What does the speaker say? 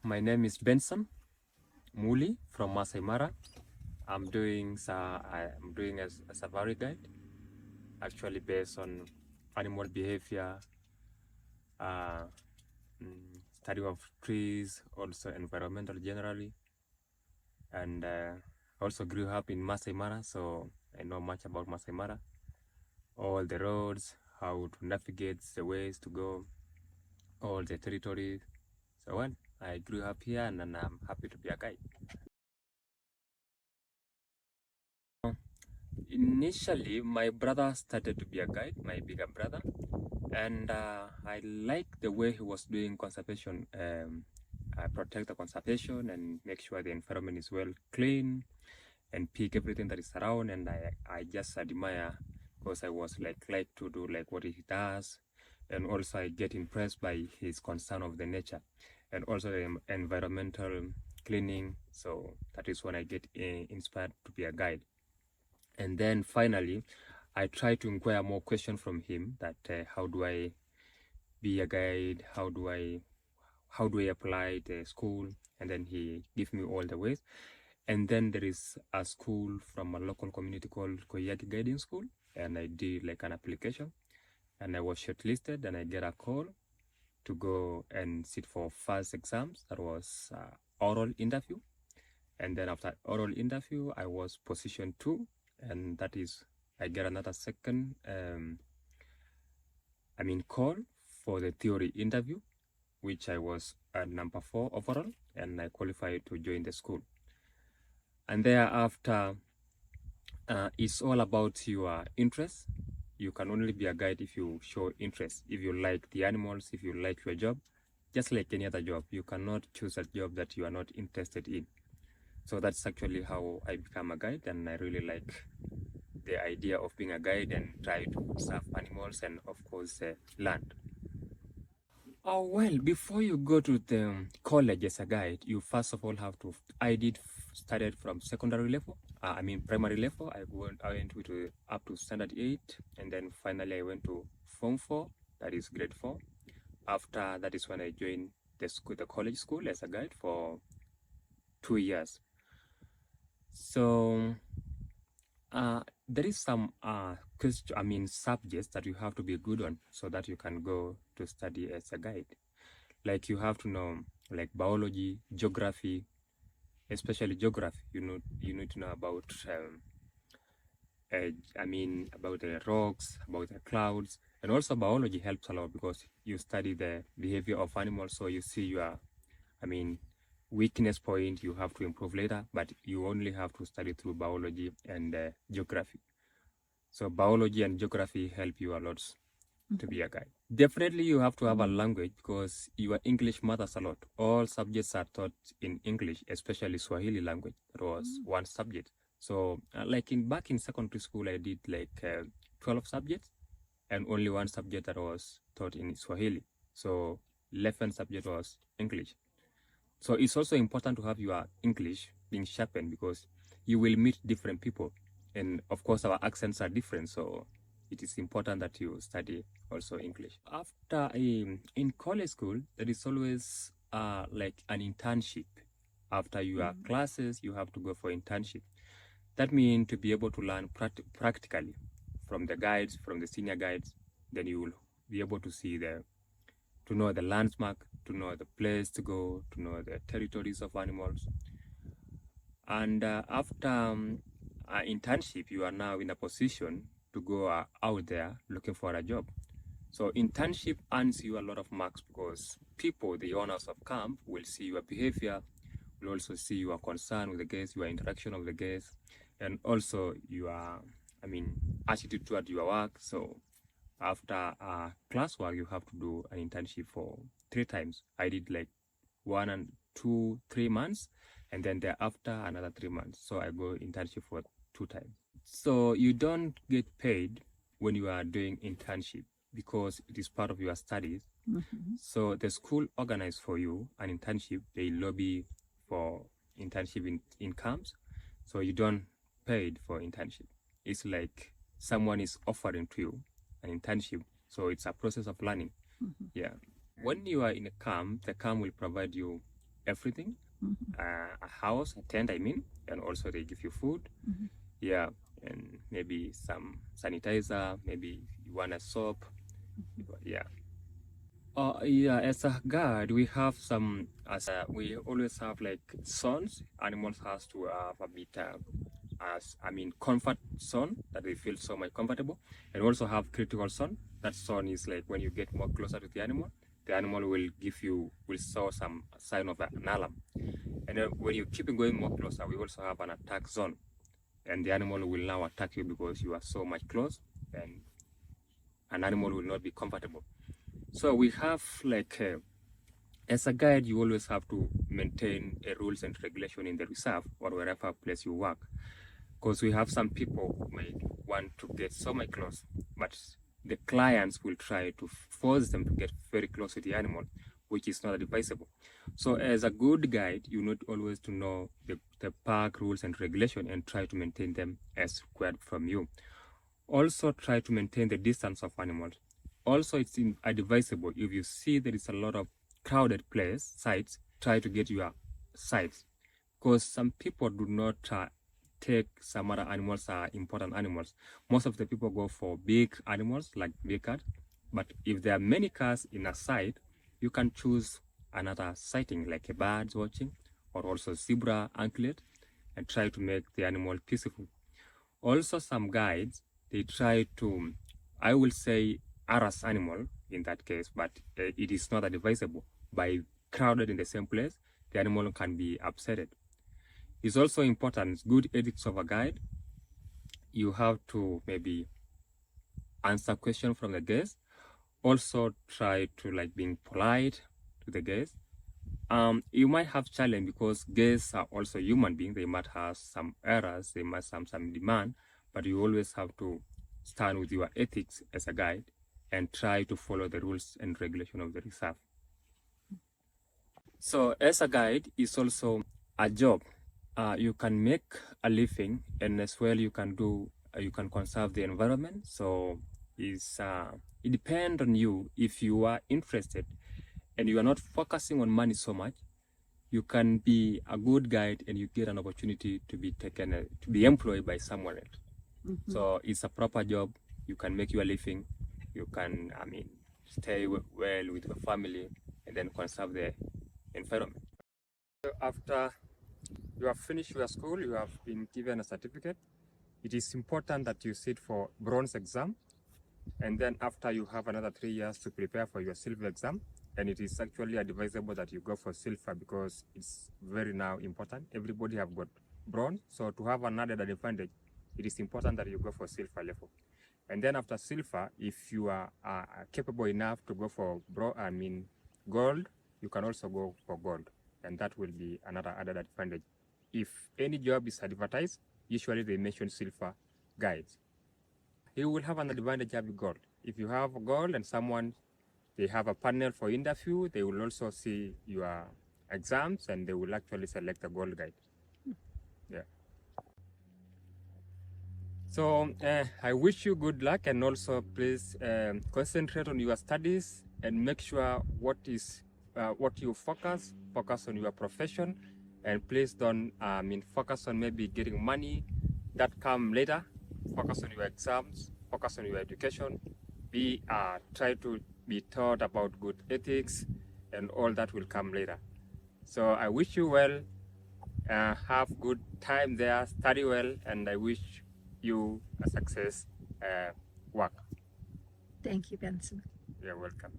My name is Benson Muli from Maasai Mara. I'm doing a safari guide, actually based on animal behavior, uh, study of trees, also environmental generally, and also grew up in Maasai Mara, so I know much about Maasai Mara, all the roads, how to navigate, the ways to go, all the territories. So well, I grew up here and I'm happy to be a guide. Initially, my brother started to be a guide, my bigger brother, and I like the way he was doing conservation, protect the conservation and make sure the environment is well clean and pick everything that is around. And I just admire because I was like to do like what he does, and also I get impressed by his concern of the nature and also the environmental cleaning. So that is when I get inspired to be a guide. And then finally, I try to inquire more questions from him that how do I be a guide? How do I apply the school? And then he give me all the ways. And then there is a school from a local community called Koyaki Guiding School. And I did like an application and I was shortlisted and I get a call to go and sit for first exams. That was oral interview. And then after oral interview, I was position 2, and that is I get another second call for the theory interview, which I was at number 4 overall, and I qualified to join the school. And thereafter, it's all about your interest. You can only be a guide if you show interest. If you like the animals, if you like your job, just like any other job, you cannot choose a job that you are not interested in. So that's actually how I become a guide, and I really like the idea of being a guide and try to serve animals and of course land. Oh well, before you go to the college as a guide, you first of all have to. I started from secondary level. Primary level. I went to up to standard 8, and then finally I went to form 4. That is grade 4. After that is when I joined the college school as a guide for 2 years. So there is some subjects that you have to be good on so that you can go to study as a guide. Like you have to know like biology, geography, especially geography. You need to know about about the rocks, about the clouds, and also biology helps a lot because you study the behavior of animals, so you see your weakness point you have to improve later, but you only have to study through biology and geography. So biology and geography help you a lot to be a guide. Definitely you have to have a language because your English matters a lot. All subjects are taught in English, especially Swahili language. That was one subject. So back in secondary school, I did 12 subjects and only one subject that was taught in Swahili. So 11 subject was English. So it's also important to have your English being sharpened because you will meet different people. And of course, our accents are different. So it is important that you study also English. After in college school, there is always like an internship. After your classes, you have to go for internship. That means to be able to learn practically from the guides, from the senior guides, then you will be able to see to know the landmark, to know the place to go, to know the territories of animals. And after internship, you are now in a position to go out there looking for a job. So internship earns you a lot of marks because people, the owners of camp, will see your behavior, will also see your concern with the guests, your interaction with the guests, and also your, attitude toward your work. So after classwork, you have to do an internship for 3 times. I did like 1 and 2, 3 months, and then thereafter another 3 months. So I go internship for 2 times. So you don't get paid when you are doing internship because it is part of your studies. So the school organized for you an internship. They lobby for internship in camps. So you don't paid for internship. It's like someone is offering to you an internship. So it's a process of learning. Yeah. When you are in a camp, the camp will provide you everything. A house, a tent, I mean, and also they give you food. Yeah, and maybe some sanitizer, maybe you want a soap. Yeah. Yeah, as a guide, we have some, we always have like zones. Animals has to have a bit, comfort zone that they feel so much comfortable, and also have critical zone. That zone is like when you get more closer to the animal will show some sign of an alarm. And then when you keep going more closer, we also have an attack zone, and the animal will now attack you because you are so much close, and an animal will not be comfortable. So we have like, as a guide, you always have to maintain rules and regulation in the reserve or wherever place you work, because we have some people who may want to get so much close, but the clients will try to force them to get very close to the animal, which is not advisable. So as a good guide, you need always to know the park rules and regulation and try to maintain them as required from you. Also try to maintain the distance of animals. Also, it's advisable if you see there is a lot of crowded sites, try to get your sites, because some people do not take some other animals are important animals. Most of the people go for big animals like big cat, but if there are many cats in a site, you can choose another sighting like a bird watching or also zebra anklet and try to make the animal peaceful. Also, some guides, they try to, I will say, harass animal in that case, but it is not advisable. By crowded in the same place, the animal can be upset. It's also important, good ethics of a guide. You have to maybe answer questions from the guest. Also try to like being polite to the guest. You might have challenge because guests are also human beings. They might have some errors, they might have some demand, but you always have to stand with your ethics as a guide and try to follow the rules and regulation of the reserve. So as a guide, it's also a job. You can make a living, and as well you can do, you can conserve the environment. So it depends on you. If you are interested and you are not focusing on money so much, you can be a good guide and you get an opportunity to be to be employed by someone else. So it's a proper job. You can make your living. You can, stay well with your family and then conserve the environment. So after you have finished your school, you have been given a certificate. It is important that you sit for bronze exam, and then after you have another 3 years to prepare for your silver exam. And it is actually advisable that you go for silver because it's very now important. Everybody have got bronze, so to have an added advantage, it is important that you go for silver level. And then after silver, if you are capable enough to go for gold, you can also go for gold, and that will be another added advantage. If any job is advertised, usually they mention silver guides. You will have an advantage having gold. If you have gold and they have a panel for interview, they will also see your exams and they will actually select a gold guide. Yeah. So I wish you good luck, and also please concentrate on your studies and make sure what you focus on your profession, and please don't focus on maybe getting money that come later. Focus on your exams, focus on your education. Try to be taught about good ethics, and all that will come later. So I wish you well. Have good time there, study well, and I wish you a success work. Thank you, Benson. You're welcome.